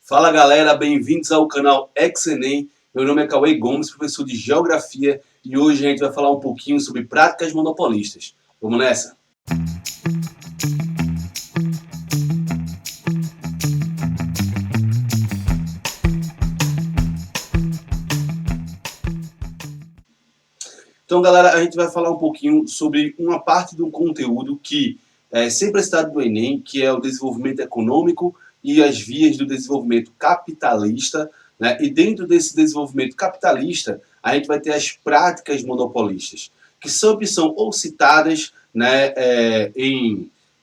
Fala galera, bem-vindos ao canal Ex-Enem. Meu nome é Cauê Gomes, professor de Geografia, e hoje a gente vai falar um pouquinho sobre práticas monopolistas. Vamos nessa? Então galera, a gente vai falar um pouquinho sobre uma parte do conteúdo que é sempre citado do Enem, que é o desenvolvimento econômico e as vias do desenvolvimento capitalista, né? E dentro desse desenvolvimento capitalista, a gente vai ter as práticas monopolistas, que sempre são ou citadas, né,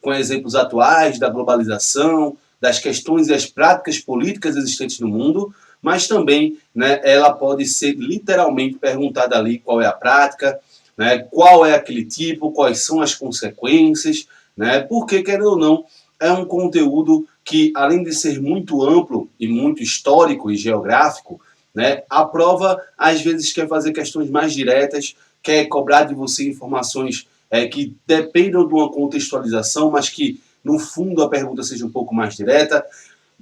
com exemplos atuais da globalização, das questões e as práticas políticas existentes no mundo, mas também, né, ela pode ser literalmente perguntada ali qual é a prática, né, qual é aquele tipo, quais são as consequências, né, porque, querendo ou não, é um conteúdo que, além de ser muito amplo e muito histórico e geográfico, né, a prova às vezes quer fazer questões mais diretas, quer cobrar de você informações que dependam de uma contextualização, mas que, no fundo, a pergunta seja um pouco mais direta,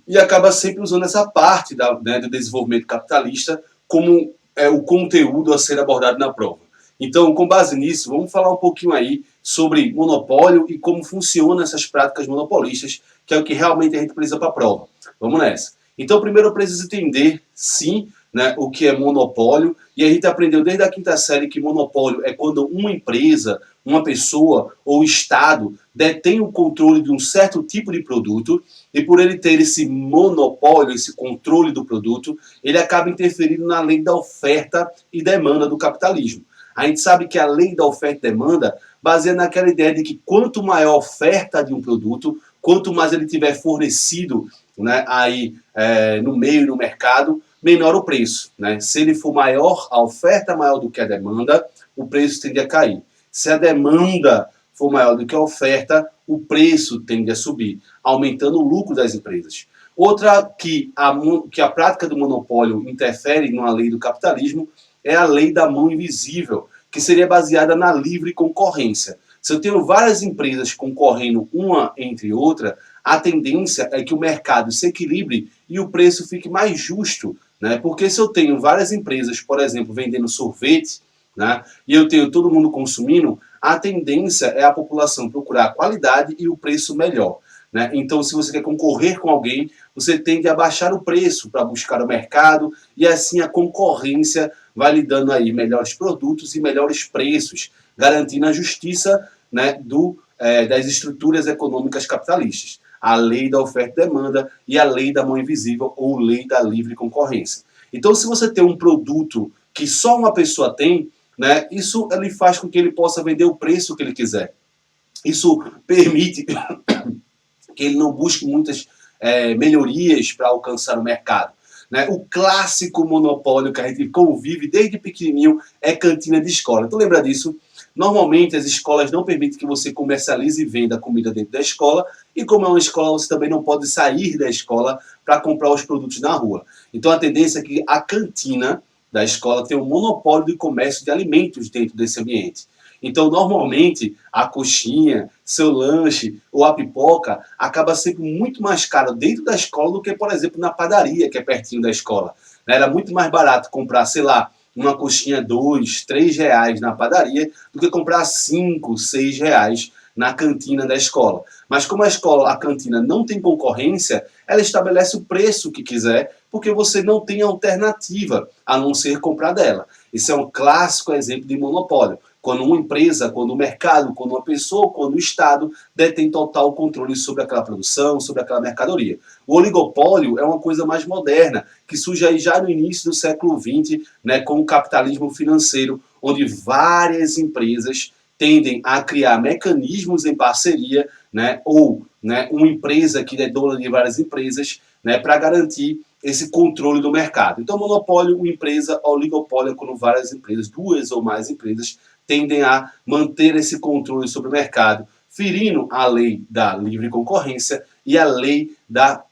e acaba sempre usando essa parte do desenvolvimento capitalista como o conteúdo a ser abordado na prova. Então, com base nisso, vamos falar um pouquinho aí sobre monopólio e como funcionam essas práticas monopolistas, que é o que realmente a gente precisa para a prova. Vamos nessa. Então, primeiro eu preciso entender, sim, né, o que é monopólio, e a gente aprendeu desde a quinta série que monopólio é quando uma empresa, uma pessoa ou Estado detém o controle de um certo tipo de produto, e por ele ter esse monopólio, esse controle do produto, ele acaba interferindo na lei da oferta e demanda do capitalismo. A gente sabe que a lei da oferta e demanda baseia naquela ideia de que quanto maior a oferta de um produto, quanto mais ele tiver fornecido, né, aí, no meio, no mercado, menor o preço. Né? Se ele for maior, a oferta maior do que a demanda, o preço tende a cair. Se a demanda for maior do que a oferta, o preço tende a subir, aumentando o lucro das empresas. Outra que a prática do monopólio interfere na lei do capitalismo é a lei da mão invisível, que seria baseada na livre concorrência. Se eu tenho várias empresas concorrendo uma entre outra, a tendência é que o mercado se equilibre e o preço fique mais justo, né? Porque se eu tenho várias empresas, por exemplo, vendendo sorvete, né, e eu tenho todo mundo consumindo, a tendência é a população procurar a qualidade e o preço melhor. Né? Então, se você quer concorrer com alguém, você tende a baixar o preço para buscar o mercado e assim a concorrência vai lhe dando aí melhores produtos e melhores preços, garantindo a justiça, né, das estruturas econômicas capitalistas. A lei da oferta e demanda e a lei da mão invisível ou lei da livre concorrência. Então, se você tem um produto que só uma pessoa tem, né, isso ele faz com que ele possa vender o preço que ele quiser. Isso permite que ele não busque muitas melhorias para alcançar o mercado. Né? O clássico monopólio que a gente convive desde pequenininho é cantina de escola. Tu lembra disso? Normalmente as escolas não permitem que você comercialize e venda comida dentro da escola, e como é uma escola, você também não pode sair da escola para comprar os produtos na rua. Então a tendência é que a cantina da escola tenha um monopólio de comércio de alimentos dentro desse ambiente. Então, normalmente, a coxinha, seu lanche ou a pipoca acaba sendo muito mais caro dentro da escola do que, por exemplo, na padaria, que é pertinho da escola. Era muito mais barato comprar, sei lá, uma coxinha R$2, R$3 na padaria do que comprar R$5, R$6 na cantina da escola. Mas como a cantina não tem concorrência, ela estabelece o preço que quiser, porque você não tem alternativa a não ser comprar dela. Isso é um clássico exemplo de monopólio. Quando uma empresa, quando o mercado, quando uma pessoa, quando o Estado detém total controle sobre aquela produção, sobre aquela mercadoria. O oligopólio é uma coisa mais moderna, que surge aí já no início do século XX, né, com o capitalismo financeiro, onde várias empresas tendem a criar mecanismos em parceria, né, ou, né, uma empresa que é dona de várias empresas, né, para garantir esse controle do mercado. Então, monopólio, empresa, oligopólio, quando várias empresas, duas ou mais empresas, tendem a manter esse controle sobre o mercado, ferindo a lei da livre concorrência e a lei da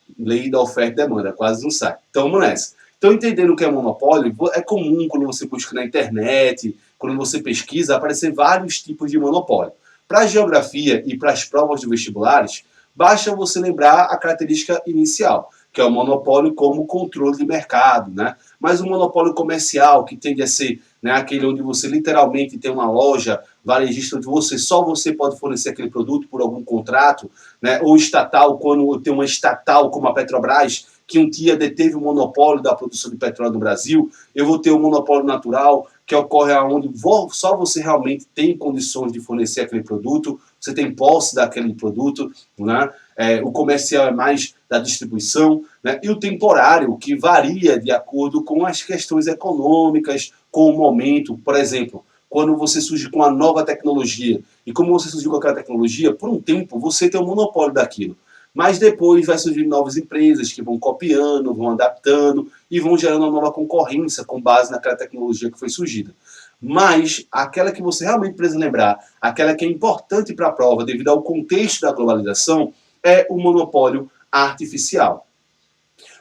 oferta e demanda, quase não sai. Então, vamos nessa. Então, entendendo o que é monopólio, é comum quando você busca na internet, quando você pesquisa, aparecer vários tipos de monopólio. Para a geografia e para as provas de vestibulares, basta você lembrar a característica inicial, que é o monopólio como controle de mercado, né? Mas o monopólio comercial, que tende a ser, né, aquele onde você literalmente tem uma loja varejista onde só você pode fornecer aquele produto por algum contrato, né? Ou estatal, quando tem uma estatal como a Petrobras, que um dia deteve o monopólio da produção de petróleo no Brasil, eu vou ter um monopólio natural, que ocorre onde só você realmente tem condições de fornecer aquele produto, você tem posse daquele produto, né? O comercial é mais da distribuição, né? E o temporário, que varia de acordo com as questões econômicas, com o momento. Por exemplo, quando você surge com uma nova tecnologia, e como você surgiu com aquela tecnologia, por um tempo você tem o monopólio daquilo. Mas depois vai surgir novas empresas que vão copiando, vão adaptando e vão gerando uma nova concorrência com base naquela tecnologia que foi surgida. Mas aquela que você realmente precisa lembrar, aquela que é importante para a prova devido ao contexto da globalização, é o monopólio artificial.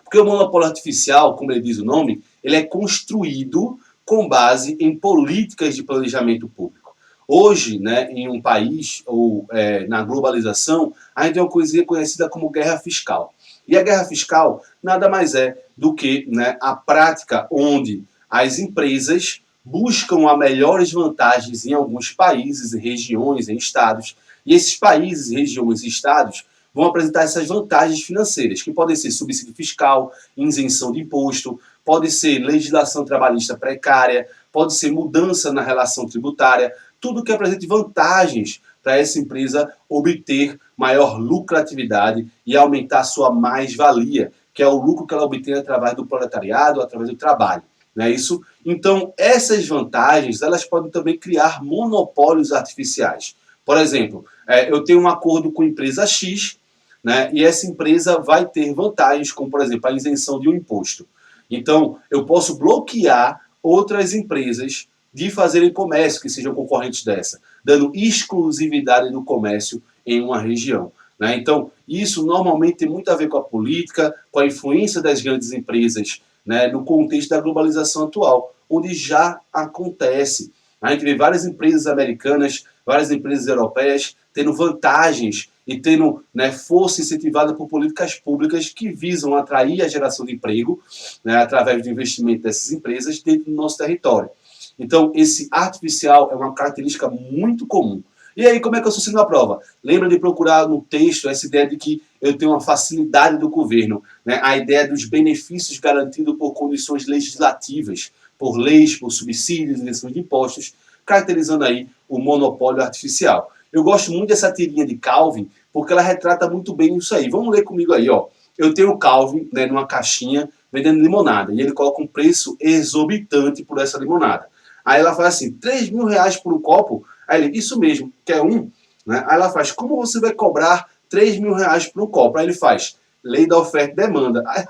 Porque o monopólio artificial, como ele diz o nome, ele é construído com base em políticas de planejamento público. Hoje, né, em um país, ou na globalização, a gente tem uma coisinha conhecida como guerra fiscal. E a guerra fiscal nada mais é do que, né, a prática onde as empresas buscam as melhores vantagens em alguns países, em regiões, em estados, e esses países, regiões e estados vão apresentar essas vantagens financeiras, que podem ser subsídio fiscal, isenção de imposto, pode ser legislação trabalhista precária, pode ser mudança na relação tributária, tudo que apresente vantagens para essa empresa obter maior lucratividade e aumentar sua mais-valia, que é o lucro que ela obtém através do proletariado, através do trabalho. Não é isso? Então, essas vantagens, elas podem também criar monopólios artificiais. Por exemplo, eu tenho um acordo com a empresa X, né, e essa empresa vai ter vantagens, como, por exemplo, a isenção de um imposto. Então, eu posso bloquear outras empresas de fazerem comércio que sejam concorrentes dessa, dando exclusividade do comércio em uma região. Né? Então, isso normalmente tem muito a ver com a política, com a influência das grandes empresas, né, no contexto da globalização atual, onde já acontece. A gente vê várias empresas americanas, várias empresas europeias tendo vantagens e tendo, né, força incentivada por políticas públicas que visam atrair a geração de emprego, né, através do investimento dessas empresas dentro do nosso território. Então, esse artificial é uma característica muito comum. E aí, como é que eu sustento a prova? Lembra de procurar no texto essa ideia de que eu tenho uma facilidade do governo, né? A ideia dos benefícios garantidos por condições legislativas, por leis, por subsídios, isenções de impostos, caracterizando aí o monopólio artificial. Eu gosto muito dessa tirinha de Calvin, porque ela retrata muito bem isso aí. Vamos ler comigo aí, ó. Eu tenho o Calvin, né, numa caixinha, vendendo limonada, e ele coloca um preço exorbitante por essa limonada. Aí ela faz assim, 3 mil reais por um copo? Aí ele, isso mesmo, quer um? Né? Aí ela faz, como você vai cobrar 3 mil reais por um copo? Aí ele faz, lei da oferta e demanda. Aí,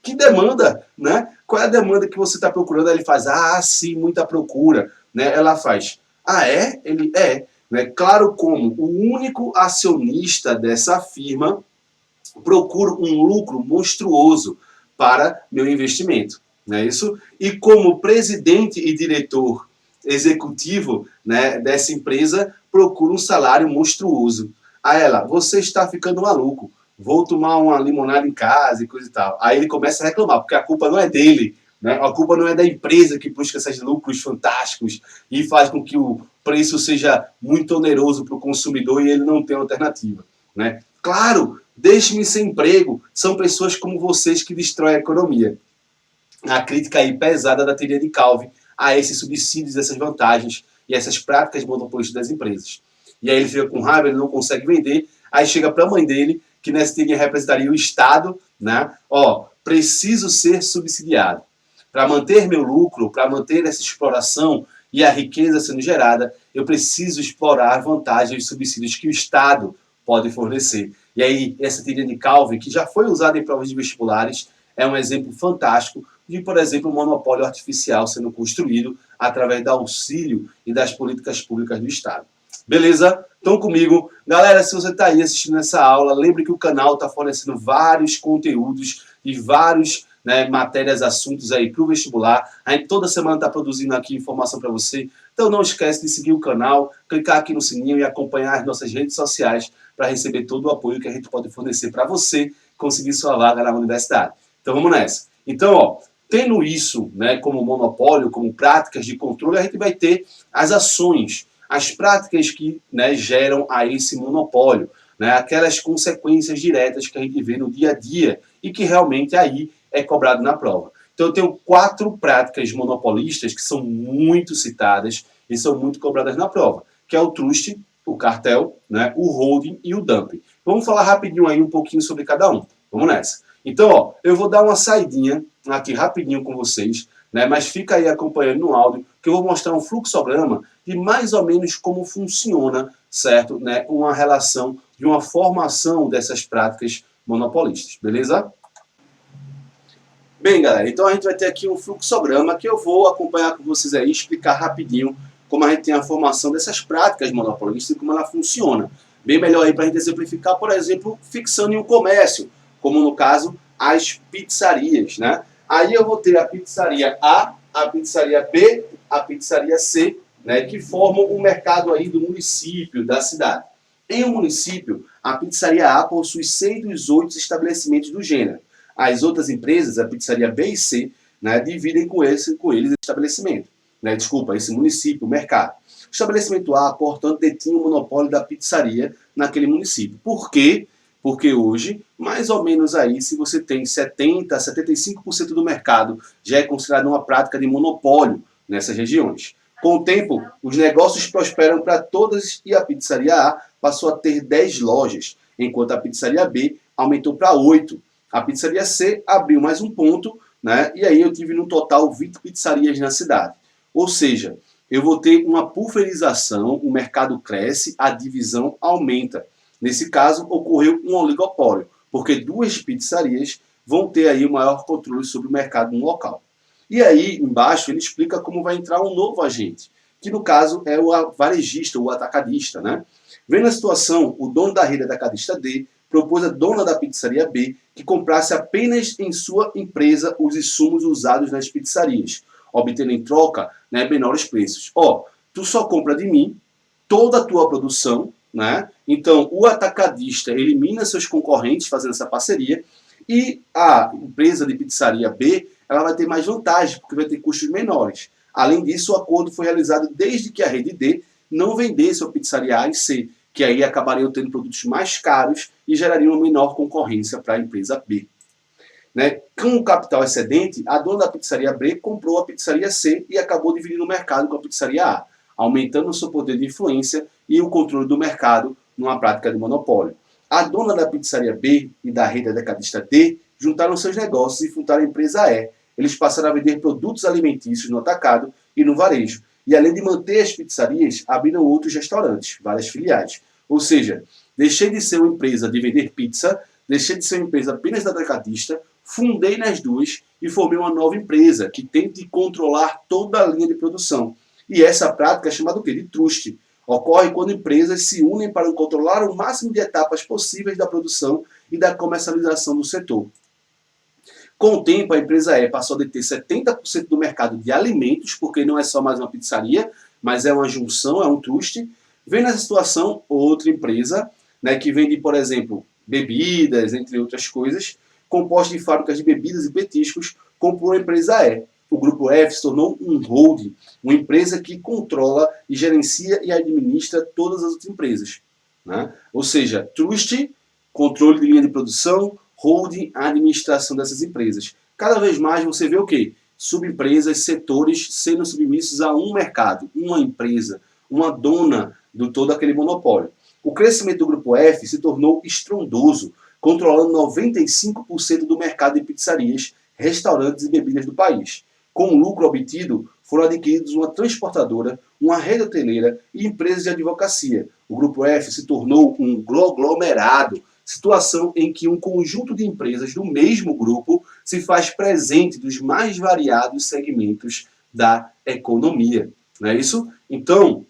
que demanda? Né? Qual é a demanda que você está procurando? Aí ele faz, sim, muita procura. Né? Ela faz, é? Ele, é. Né? Claro como o único acionista dessa firma procura um lucro monstruoso para meu investimento. Não é isso? E como presidente e diretor executivo, né, dessa empresa, procura um salário monstruoso. Aí ela, você está ficando maluco, vou tomar uma limonada em casa e coisa e tal. Aí ele começa a reclamar, porque a culpa não é dele, né? A culpa não é da empresa que busca esses lucros fantásticos e faz com que o preço seja muito oneroso para o consumidor e ele não tem alternativa. Né? Claro, deixe-me sem emprego, são pessoas como vocês que destroem a economia. A crítica aí pesada da teoria de Calvin a esses subsídios, essas vantagens e essas práticas monopolistas das empresas. E aí ele fica com raiva, ele não consegue vender, aí chega para a mãe dele, que nessa teoria representaria o Estado, né? Ó, preciso ser subsidiado. Para manter meu lucro, para manter essa exploração e a riqueza sendo gerada, eu preciso explorar vantagens e subsídios que o Estado pode fornecer. E aí, essa teoria de Calvin, que já foi usada em provas de vestibulares, é um exemplo fantástico de, por exemplo, um monopólio artificial sendo construído através do auxílio e das políticas públicas do Estado. Beleza? Estão comigo? Galera, se você está aí assistindo essa aula, lembre que o canal está fornecendo vários conteúdos e vários, né, matérias, assuntos aí para o vestibular. A gente toda semana está produzindo aqui informação para você. Então não esquece de seguir o canal, clicar aqui no sininho e acompanhar as nossas redes sociais para receber todo o apoio que a gente pode fornecer para você conseguir sua vaga na universidade. Então vamos nessa. Então, ó, tendo isso, né, como monopólio, como práticas de controle, a gente vai ter as ações, as práticas que, né, geram a esse monopólio, né, aquelas consequências diretas que a gente vê no dia a dia e que realmente aí é cobrado na prova. Então eu tenho 4 práticas monopolistas que são muito citadas e são muito cobradas na prova, que é o truste, o cartel, né, o holding e o dumping. Vamos falar rapidinho aí um pouquinho sobre cada um. Vamos nessa. Então, ó, eu vou dar uma saidinha aqui rapidinho com vocês, né, mas fica aí acompanhando no áudio, que eu vou mostrar um fluxograma de mais ou menos como funciona, certo, né, uma relação de uma formação dessas práticas monopolistas, beleza? Bem, galera, então a gente vai ter aqui um fluxograma que eu vou acompanhar com vocês aí, explicar rapidinho como a gente tem a formação dessas práticas monopolistas e como ela funciona. Bem melhor aí para a gente exemplificar, por exemplo, fixando em um comércio, como no caso as pizzarias, né? Aí eu vou ter a pizzaria a pizzaria B, a pizzaria C, né, que formam o mercado aí do município, da cidade. Em um município, a pizzaria A possui 6 dos 8 estabelecimentos do gênero. As outras empresas, a pizzaria B e C, né, dividem com eles esse estabelecimento. Né, desculpa, esse município, o mercado. O estabelecimento A, portanto, detinha o monopólio da pizzaria naquele município. Por quê? Porque hoje, mais ou menos aí, se você tem 70%, 75% do mercado, já é considerado uma prática de monopólio nessas regiões. Com o tempo, os negócios prosperam para todas e a pizzaria A passou a ter 10 lojas, enquanto a pizzaria B aumentou para 8. A pizzaria C abriu mais um ponto, né? E aí eu tive no total 20 pizzarias na cidade. Ou seja, eu vou ter uma pulverização, o mercado cresce, a divisão aumenta. Nesse caso, ocorreu um oligopólio, porque 2 pizzarias vão ter aí o maior controle sobre o mercado no local. E aí, embaixo, ele explica como vai entrar um novo agente, que no caso é o varejista, o atacadista, né? Vendo a situação, o dono da rede atacadista D propôs à dona da pizzaria B que comprasse apenas em sua empresa os insumos usados nas pizzarias, obtendo em troca, né, menores preços. Ó, tu só compra de mim toda a tua produção, né? Então o atacadista elimina seus concorrentes fazendo essa parceria e a empresa de pizzaria B ela vai ter mais vantagem porque vai ter custos menores. Além disso, o acordo foi realizado desde que a rede D não vendesse a pizzaria A e C, que aí acabariam tendo produtos mais caros e gerariam uma menor concorrência para a empresa B. Né? Com o capital excedente, a dona da pizzaria B comprou a pizzaria C e acabou dividindo o mercado com a pizzaria A, aumentando o seu poder de influência e o controle do mercado numa prática de monopólio. A dona da pizzaria B e da rede atacadista D juntaram seus negócios e fundaram a empresa E. Eles passaram a vender produtos alimentícios no atacado e no varejo. E além de manter as pizzarias, abriram outros restaurantes, várias filiais. Ou seja, deixei de ser uma empresa de vender pizza, deixei de ser uma empresa apenas da atacadista, fundei nas duas e formei uma nova empresa que tente controlar toda a linha de produção. E essa prática é chamada o quê? De truste. Ocorre quando empresas se unem para controlar o máximo de etapas possíveis da produção e da comercialização do setor. Com o tempo, a empresa E passou a deter 70% do mercado de alimentos, porque não é só mais uma pizzaria, mas é uma junção, é um truste. Vem nessa situação outra empresa, né, que vende, por exemplo, bebidas, entre outras coisas, composta de fábricas de bebidas e petiscos, comprou a empresa E. O grupo F se tornou um holding, uma empresa que controla e gerencia e administra todas as outras empresas. Né? Ou seja, trust, controle de linha de produção, holding, administração dessas empresas. Cada vez mais você vê o quê? Subempresas, setores sendo submissos a um mercado, uma empresa, uma dona de todo aquele monopólio. O crescimento do grupo F se tornou estrondoso, controlando 95% do mercado de pizzarias, restaurantes e bebidas do país. Com o lucro obtido, foram adquiridos uma transportadora, uma rede hoteleira e empresas de advocacia. O grupo F se tornou um conglomerado, situação em que um conjunto de empresas do mesmo grupo se faz presente dos mais variados segmentos da economia. Não é isso? Então,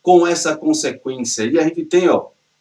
com essa consequência, e a gente tem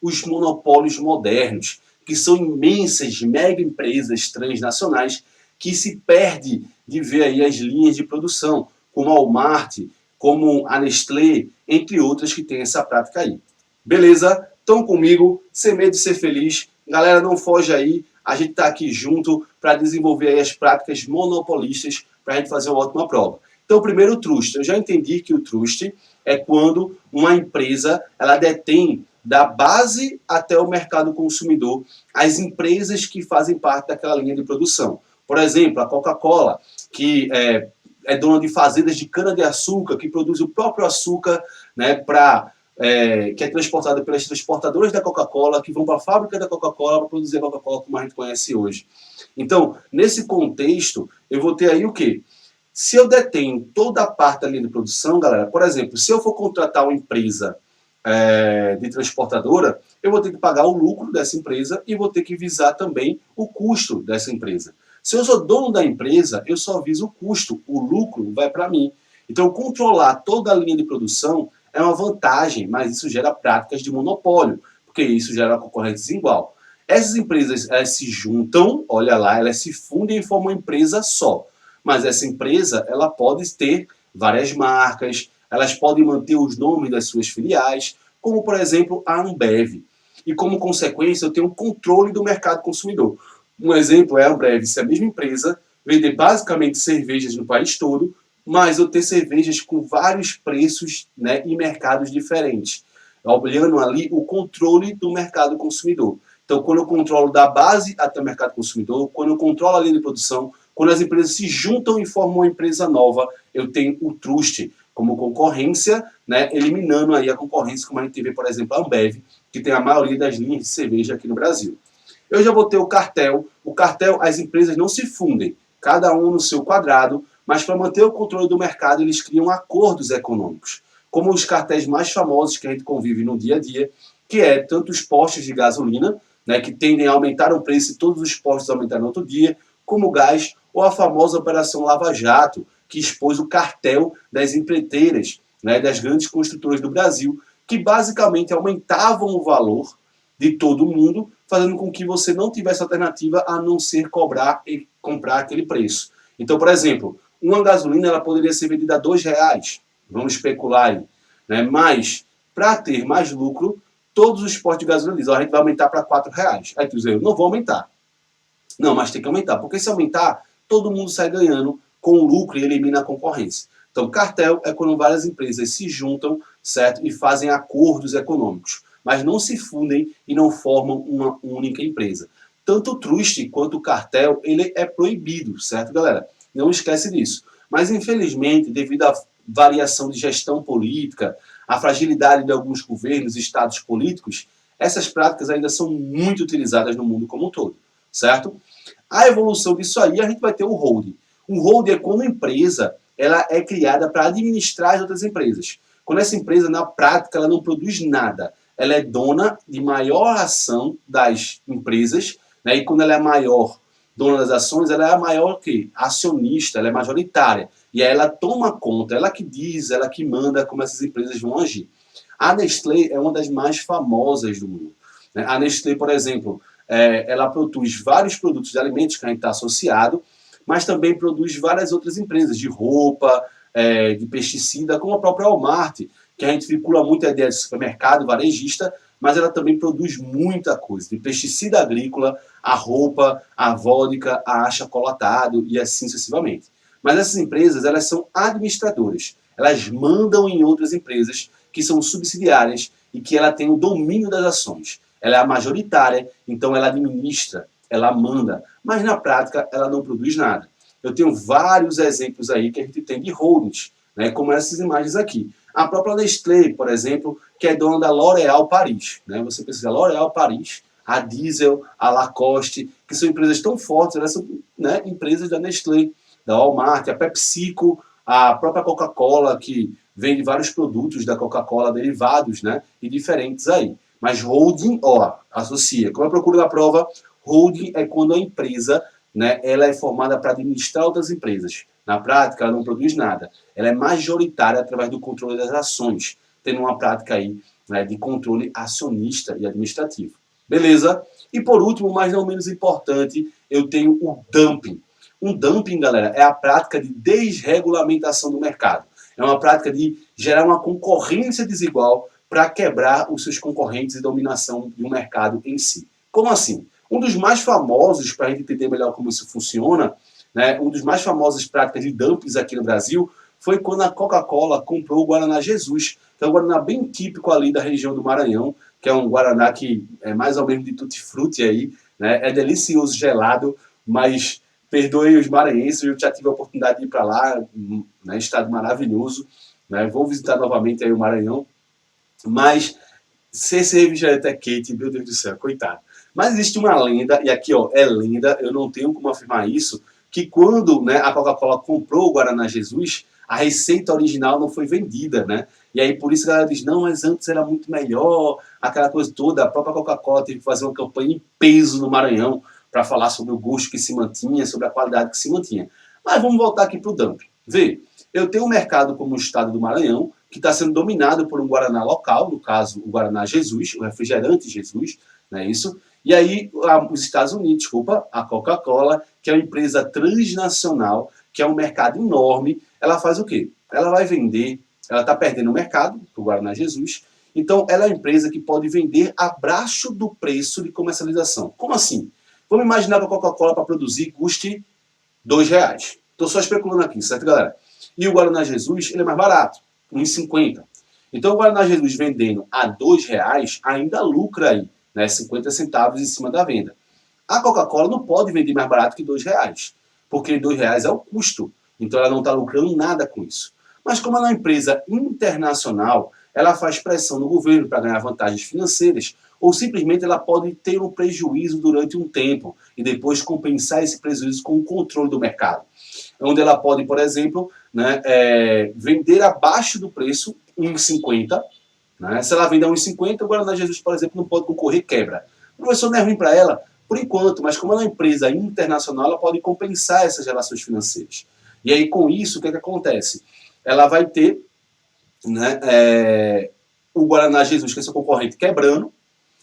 os monopólios modernos, que são imensas mega empresas transnacionais que se perde de ver aí as linhas de produção, como a Walmart, como a Nestlé, entre outras que têm essa prática aí. Beleza? Estão comigo, sem medo de ser feliz, Galera, não foge aí, a gente está aqui junto para desenvolver aí as práticas monopolistas para a gente fazer uma ótima prova. Então, primeiro o trust. Eu já entendi que o trust é quando uma empresa ela detém da base até o mercado consumidor as empresas que fazem parte daquela linha de produção. Por exemplo, a Coca-Cola, que é dona de fazendas de cana-de-açúcar, que produz o próprio açúcar, né, que é transportado pelas transportadoras da Coca-Cola, que vão para a fábrica da Coca-Cola para produzir a Coca-Cola como a gente conhece hoje. Então, nesse contexto, eu vou ter aí o quê? Se eu detenho toda a parte da linha de produção, galera, por exemplo, se eu for contratar uma empresa de transportadora, eu vou ter que pagar o lucro dessa empresa e vou ter que visar também o custo dessa empresa. Se eu sou dono da empresa, eu só viso o custo, o lucro vai para mim. Então, controlar toda a linha de produção é uma vantagem, mas isso gera práticas de monopólio, porque isso gera concorrência desigual. Essas empresas, elas se juntam, olha lá, elas se fundem e formam uma empresa só. Mas essa empresa, ela pode ter várias marcas, elas podem manter os nomes das suas filiais, como, por exemplo, a Ambev. E, como consequência, eu tenho um controle do mercado consumidor. Um exemplo é a Ambev, se a mesma empresa vender basicamente cervejas no país todo, mas eu ter cervejas com vários preços, né, em mercados diferentes. Olhando ali o controle do mercado consumidor. Então, quando eu controlo da base até o mercado consumidor, quando eu controlo a linha de produção, quando as empresas se juntam e formam uma empresa nova, eu tenho o trust como concorrência, né, eliminando aí a concorrência, como a gente vê, por exemplo, a Ambev, que tem a maioria das linhas de cerveja aqui no Brasil. Eu já vou ter o cartel. O cartel, as empresas não se fundem, cada um no seu quadrado, mas para manter o controle do mercado, eles criam acordos econômicos, como os cartéis mais famosos que a gente convive no dia a dia, que é tanto os postos de gasolina, né, que tendem a aumentar o preço e todos os postos aumentaram no outro dia, como o gás, ou a famosa Operação Lava Jato, que expôs o cartel das empreiteiras, né, das grandes construtoras do Brasil, que basicamente aumentavam o valor de todo mundo, fazendo com que você não tivesse alternativa a não ser cobrar e comprar aquele preço. Então, por exemplo, uma gasolina ela poderia ser vendida a R$ 2, vamos especular aí, né? Mas, para ter mais lucro, todos os postos de gasolina dizem, a gente vai aumentar para R$ 4. Aí tu diz, eu não vou aumentar. Não, mas tem que aumentar, porque se aumentar, todo mundo sai ganhando com o lucro e elimina a concorrência. Então, cartel é quando várias empresas se juntam, certo? E fazem acordos econômicos, mas não se fundem e não formam uma única empresa. Tanto o trust quanto o cartel, ele é proibido, certo, galera? Não esquece disso. Mas, infelizmente, devido à variação de gestão política, à fragilidade de alguns governos e estados políticos, essas práticas ainda são muito utilizadas no mundo como um todo, certo? A evolução disso aí, a gente vai ter o holding. O holding é quando a empresa ela é criada para administrar as outras empresas. Quando essa empresa, na prática, ela não produz nada. Ela é dona de maior ação das empresas, né? E quando ela é maior dona das ações, ela é a maior que acionista, ela é majoritária. E aí ela toma conta, ela que diz, ela que manda como essas empresas vão agir. A Nestlé é uma das mais famosas do mundo. A Nestlé, por exemplo, ela produz vários produtos de alimentos que a gente está associado, mas também produz várias outras empresas de roupa, de pesticida, como a própria Walmart, que a gente vincula muito a ideia de supermercado varejista, mas ela também produz muita coisa, de pesticida agrícola, a roupa, a vodka, a achocolatado e assim sucessivamente. Mas essas empresas, elas são administradoras. Elas mandam em outras empresas que são subsidiárias e que ela tem o domínio das ações. Ela é a majoritária, então ela administra, ela manda, mas na prática ela não produz nada. Eu tenho vários exemplos aí que a gente tem de holdings, né, como essas imagens aqui. A própria Nestlé, por exemplo, que é dona da L'Oréal Paris. Né? Você pensa L'Oréal Paris, a Diesel, a Lacoste, que são empresas tão fortes, elas são, né, empresas da Nestlé, da Walmart, a PepsiCo, a própria Coca-Cola, que vende vários produtos da Coca-Cola derivados, né, e diferentes aí. Mas holding, ó, associa. Como eu procuro na prova, holding é quando a empresa, né, ela é formada para administrar outras empresas. Na prática, ela não produz nada. Ela é majoritária através do controle das ações, tendo uma prática aí, né, de controle acionista e administrativo. Beleza? E por último, mas não menos importante, eu tenho o dumping. Um dumping, galera, é a prática de desregulamentação do mercado. É uma prática de gerar uma concorrência desigual para quebrar os seus concorrentes e dominação de um mercado em si. Como assim? Um dos mais famosos, para a gente entender melhor como isso funciona, né, um dos mais famosos práticas de dumpings aqui no Brasil foi quando a Coca-Cola comprou o Guaraná Jesus, que é um Guaraná bem típico ali da região do Maranhão, que é um Guaraná que é mais ou menos de tutti-frutti aí, né, é delicioso gelado, mas perdoem os maranhenses, eu já tive a oportunidade de ir para lá, né, estado maravilhoso, né, vou visitar novamente aí o Maranhão, mas se esse refrigerante é quente, meu Deus do céu, coitado. Mas existe uma lenda, e aqui ó, é lenda, eu não tenho como afirmar isso, que quando, né, a Coca-Cola comprou o Guaraná Jesus, a receita original não foi vendida, né? E aí por isso a galera diz, não, mas antes era muito melhor, aquela coisa toda. A própria Coca-Cola teve que fazer uma campanha em peso no Maranhão para falar sobre o gosto que se mantinha, sobre a qualidade que se mantinha. Mas vamos voltar aqui para o dumping. Vê, eu tenho um mercado como o estado do Maranhão, que está sendo dominado por um Guaraná local, no caso o Guaraná Jesus, o refrigerante Jesus, não é isso? E aí os Estados Unidos, desculpa, a Coca-Cola, que é uma empresa transnacional, que é um mercado enorme, ela faz o quê? Ela vai vender, ela está perdendo o mercado, o Guaraná Jesus, então ela é uma empresa que pode vender abaixo do preço de comercialização. Como assim? Vamos imaginar que a Coca-Cola para produzir custe R$2. Estou só especulando aqui, certo, galera? E o Guaraná Jesus, ele é mais barato, R$1,50. Então o Guaraná Jesus vendendo a R$2 ainda lucra aí, né, 50 centavos em cima da venda. A Coca-Cola não pode vender mais barato que R$2, porque R$2 é o custo. Então ela não está lucrando nada com isso. Mas como ela é uma empresa internacional, ela faz pressão no governo para ganhar vantagens financeiras, ou simplesmente ela pode ter um prejuízo durante um tempo e depois compensar esse prejuízo com o controle do mercado. Onde ela pode, por exemplo, né, vender abaixo do preço, R$1,50. Né? Se ela vende a R$1,50, o Guaraná Jesus, por exemplo, não pode concorrer, quebra. O professor não é ruim para ela, por enquanto, mas como ela é uma empresa internacional, ela pode compensar essas relações financeiras. E aí, com isso, o que acontece? Ela vai ter, né, o Guaraná Jesus, que é seu concorrente, quebrando,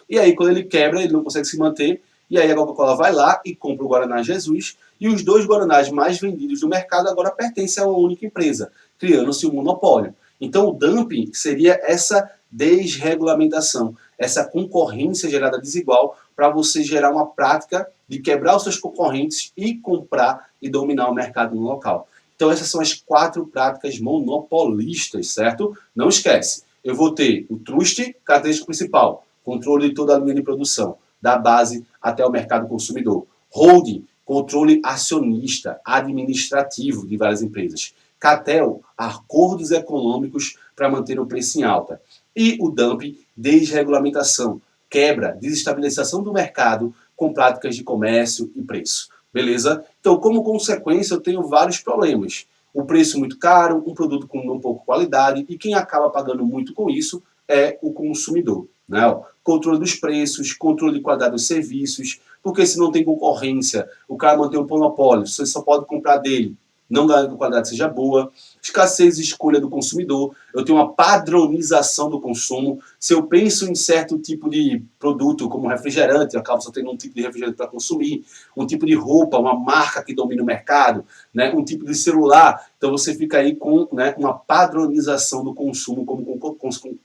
e aí, quando ele quebra, ele não consegue se manter, e aí a Coca-Cola vai lá e compra o Guaraná Jesus, e os dois Guaranás mais vendidos do mercado agora pertencem a uma única empresa, criando-se um monopólio. Então, o dumping seria essa desregulamentação, essa concorrência gerada desigual para você gerar uma prática de quebrar os seus concorrentes e comprar e dominar o mercado no local. Então, essas são as 4 práticas monopolistas, certo? Não esquece, eu vou ter o trust, característica principal, controle de toda a linha de produção, da base até o mercado consumidor. Holding, controle acionista, administrativo de várias empresas. Cartel, acordos econômicos para manter o preço em alta. E o dumping, desregulamentação, quebra, desestabilização do mercado com práticas de comércio e preço. Beleza? Então, como consequência, eu tenho vários problemas. O preço muito caro, um produto com não pouca qualidade, e quem acaba pagando muito com isso é o consumidor. Né? Controle dos preços, controle de qualidade dos serviços, porque se não tem concorrência, o cara mantém um monopólio, você só pode comprar dele, não garante que a qualidade seja boa, escassez e escolha do consumidor, eu tenho uma padronização do consumo, se eu penso em certo tipo de produto, como refrigerante, eu acabo só tendo um tipo de refrigerante para consumir, um tipo de roupa, uma marca que domina o mercado, né, um tipo de celular, então você fica aí com, né, uma padronização do consumo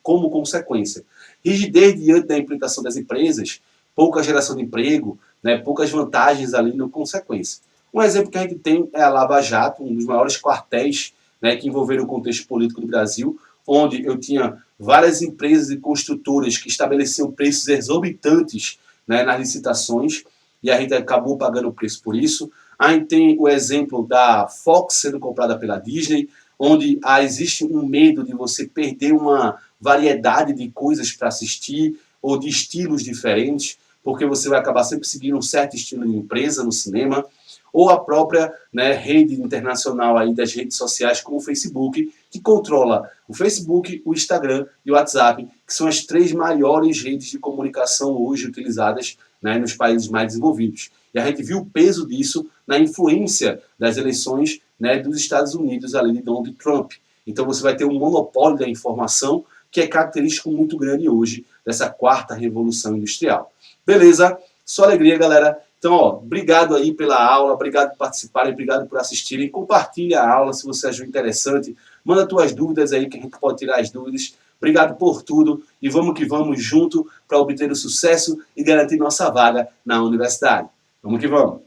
como consequência. Rigidez diante da implementação das empresas, pouca geração de emprego, né, poucas vantagens ali na consequência. Um exemplo que a gente tem é a Lava Jato, um dos maiores quartéis, né, que envolveram o contexto político do Brasil, onde eu tinha várias empresas e construtoras que estabeleciam preços exorbitantes, né, nas licitações, e a gente acabou pagando o preço por isso. A gente tem o exemplo da Fox sendo comprada pela Disney, onde existe um medo de você perder uma variedade de coisas para assistir, ou de estilos diferentes, porque você vai acabar sempre seguindo um certo estilo de empresa no cinema, ou a própria, né, rede internacional aí das redes sociais como o Facebook, que controla o Facebook, o Instagram e o WhatsApp, que são as 3 maiores redes de comunicação hoje utilizadas, né, nos países mais desenvolvidos. E a gente viu o peso disso na influência das eleições, né, dos Estados Unidos ali de Donald Trump. Então você vai ter um monopólio da informação que é característico muito grande hoje dessa 4ª revolução industrial. Beleza? Só alegria, galera. Então, ó, obrigado aí pela aula, obrigado por participarem, obrigado por assistirem. Compartilha a aula se você achou interessante. Manda tuas dúvidas aí que a gente pode tirar as dúvidas Obrigado por tudo e vamos que vamos junto para obter o sucesso e garantir nossa vaga na universidade. Vamos que vamos!